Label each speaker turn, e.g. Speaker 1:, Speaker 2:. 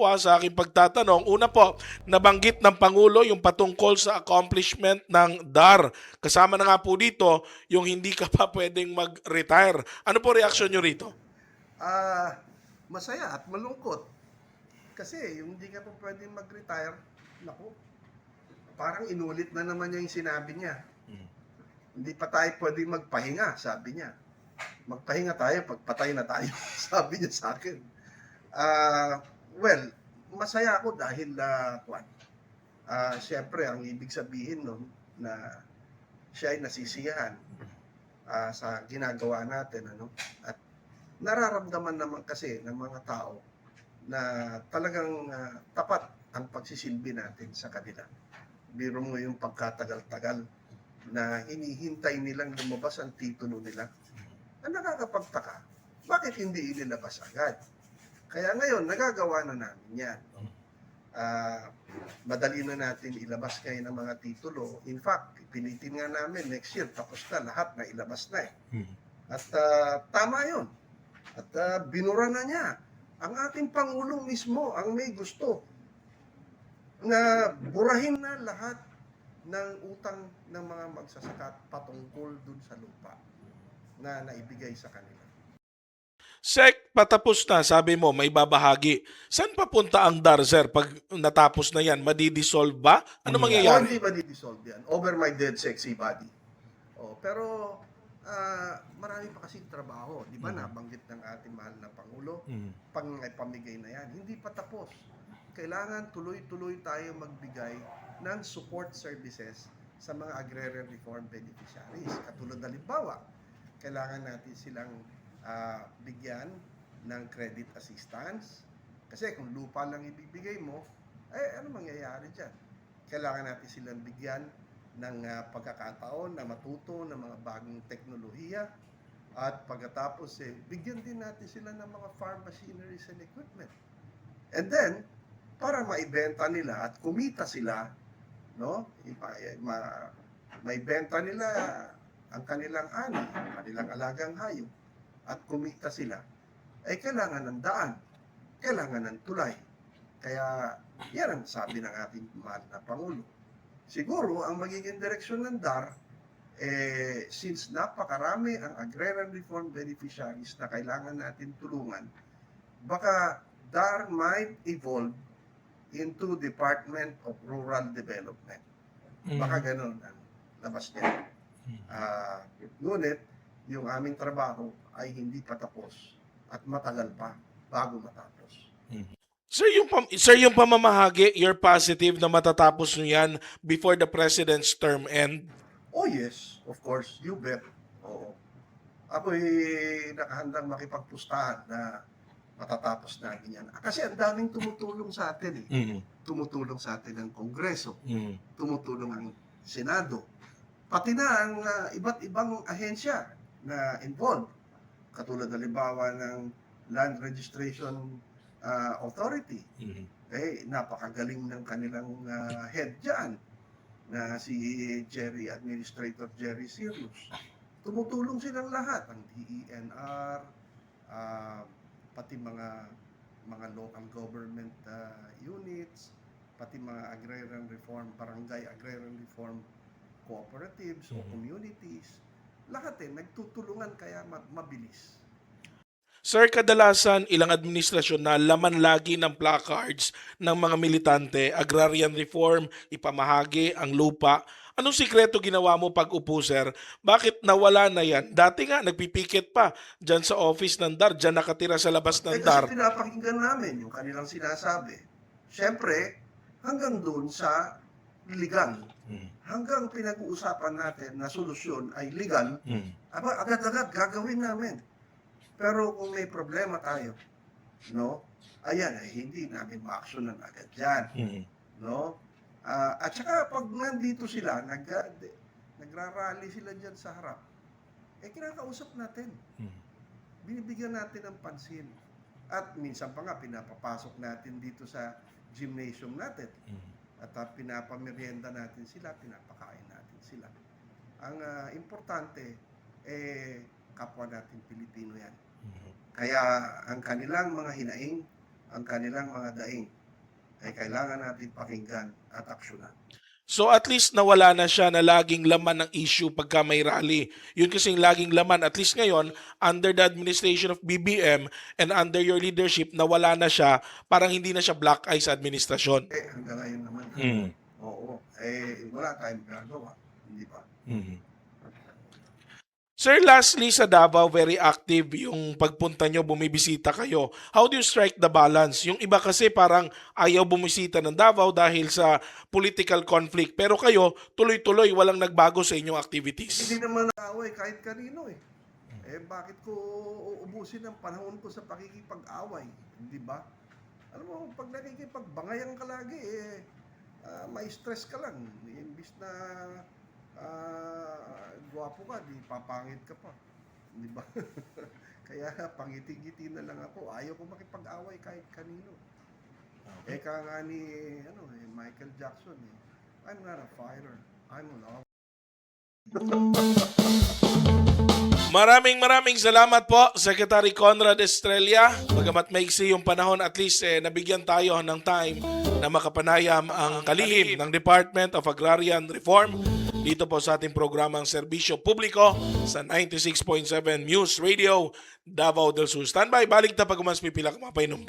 Speaker 1: Sa aking pagtatanong, una po, nabanggit ng Pangulo yung patungkol sa accomplishment ng DAR. Kasama na nga po dito yung hindi ka pa pwedeng mag-retire. Ano po reaksyon nyo rito?
Speaker 2: Ah, Masaya at malungkot. Kasi yung hindi ka pa pwedeng mag-retire, naku, parang inulit na naman niya yung sinabi niya. Hindi pa tayo pwedeng magpahinga, sabi niya. Magpahinga tayo pag patay na tayo, sabi niya sa akin. Ah, well, masaya ako dahil siyempre ang ibig sabihin nun na siya ay nasisiyahan sa ginagawa natin, ano? At nararamdaman naman kasi ng mga tao na talagang tapat ang pagsisilbi natin sa kanila. Biro mo yung pagkatagal-tagal na hinihintay nilang lumabas ang titulo nila. Ang nakakapagtaka, bakit hindi inilabas agad? Kaya ngayon, nagagawa na namin yan. Madali na natin ilabas ngayon ang mga titulo. In fact, pilitin nga namin next year, tapos na lahat na ilabas na eh. At tama yun. At binura na niya. Ang ating Pangulong mismo ang may gusto na burahin na lahat ng utang ng mga magsasaka patungkol dun sa lupa na naibigay sa kanila.
Speaker 1: Sek, patapos na, sabi mo, may babahagi. Saan papunta ang DAR, sir? Pag natapos na yan, madidissolve ba? Ano
Speaker 2: O
Speaker 1: mangyayari?
Speaker 2: hindi ba di-dissolve yan? Over my dead sexy body. Pero marami pa kasing trabaho. Di ba nabanggit ng ating mahal na Pangulo? Pamigay na yan. Hindi pa tapos. Kailangan tuloy-tuloy tayo magbigay ng support services sa mga agrarian reform beneficiaries. Katulad halimbawa, kailangan natin silang bigyan ng credit assistance. Kasi kung lupa lang ibibigay mo, ano mangyayari dyan? Kailangan natin silang bigyan ng pagkakataon na matuto ng mga bagong teknolohiya at pagkatapos bigyan din natin sila ng mga farm machineries and equipment. And then, para maibenta nila at kumita sila, no? Maibenta nila ang kanilang ani, ang kanilang alagang hayop at kumita sila, ay kailangan ng daan, kailangan ng tulay. Kaya yan ang sabi ng ating mahal na Pangulo. Siguro ang magiging direksyon ng DAR, since napakarami ang agrarian reform beneficiaries na kailangan natin tulungan, baka DAR might evolve into Department of Rural Development. Baka ganun ang labas niya. Ngunit, yung aming trabaho ay hindi pa tapos at matagal pa bago matapos.
Speaker 1: Sir, yung pamamahagi, you're positive na matatapos nyo yan before the president's term end?
Speaker 2: Oh yes, of course, you bet. Oo. Ako'y nakahandang makipagpustahan na matatapos natin yan. Kasi ang daming tumutulong sa atin eh. Tumutulong sa atin ang Kongreso, tumutulong ang Senado, pati na ang iba't ibang ahensya na involved. Katulad halimbawa ng Land Registration Authority. Napakagaling ng kanilang head dyan na si Administrator Jerry Sirius. Tumutulong silang lahat, ang DENR, pati mga local government units, pati mga agrarian reform, barangay agrarian reform cooperatives o communities. Lahat nagtutulungan kaya mabilis.
Speaker 1: Sir, kadalasan ilang administrasyon na laman lagi ng placards ng mga militante, agrarian reform, ipamahagi ang lupa. Anong sikreto ginawa mo pag upo, sir? Bakit nawala na yan? Dati nga, nagpipikit pa dyan sa office ng DAR, dyan nakatira sa labas ng
Speaker 2: Kasi
Speaker 1: DAR.
Speaker 2: pinapakinggan namin yung kanilang sinasabi. Siyempre, hanggang doon sa legal. Hanggang pinag-uusapan natin na solusyon ay legal, agad-agad gagawin namin. Pero kung may problema tayo, no? Ayan, hindi namin ma-actionan agad yan. No? At saka pag nandito sila, nagrarally sila dyan sa harap, kinakausap natin. Binibigyan natin ng pansin. At minsan pa nga, pinapapasok natin dito sa gymnasium natin. At pinapamerienda natin sila, pinapakain natin sila. Ang importante, kapwa natin Pilipino yan. Kaya ang kanilang mga hinaing ang kanilang mga daing ay kailangan natin pakinggan at aksyonan.
Speaker 1: So at least nawala na siya na laging laman ng issue pagka may rally. Yun kasing laging laman, at least ngayon, under the administration of BBM and under your leadership, nawala na siya, parang hindi na siya black eye sa administrasyon.
Speaker 2: Hanggang ngayon naman, oo, wala tayong gagawa, hindi ba?
Speaker 1: Sir, lastly sa Davao, very active yung pagpunta nyo, bumibisita kayo. How do you strike the balance? Yung iba kasi parang ayaw bumisita ng Davao dahil sa political conflict. Pero kayo, tuloy-tuloy, walang nagbago sa inyong activities.
Speaker 2: Hindi naman away kahit kanino eh. Bakit ko uubusin ang panahon ko sa pakikipag-away? Hindi ba? Alam mo, pag nakikipagbangayan ka lagi, may stress ka lang. Imbis na gwapo ka, di papangit ka pa. Di ba? Kaya pangiti-ngiti na lang ako. Ayaw ko makipag-away kahit kanino. Eka nga ni Michael Jackson, I'm not a fighter. I'm a lover.
Speaker 1: Maraming salamat po, Secretary Conrad Estrella. Bagamat maiksi yung panahon, at least nabigyan tayo ng time na makapanayam ang kalihim ng Department of Agrarian Reform dito po sa ating programang Serbisyo Publiko sa 96.7 News Radio Davao del Sur. Standby, balik na pag umas pipila ka mapainom.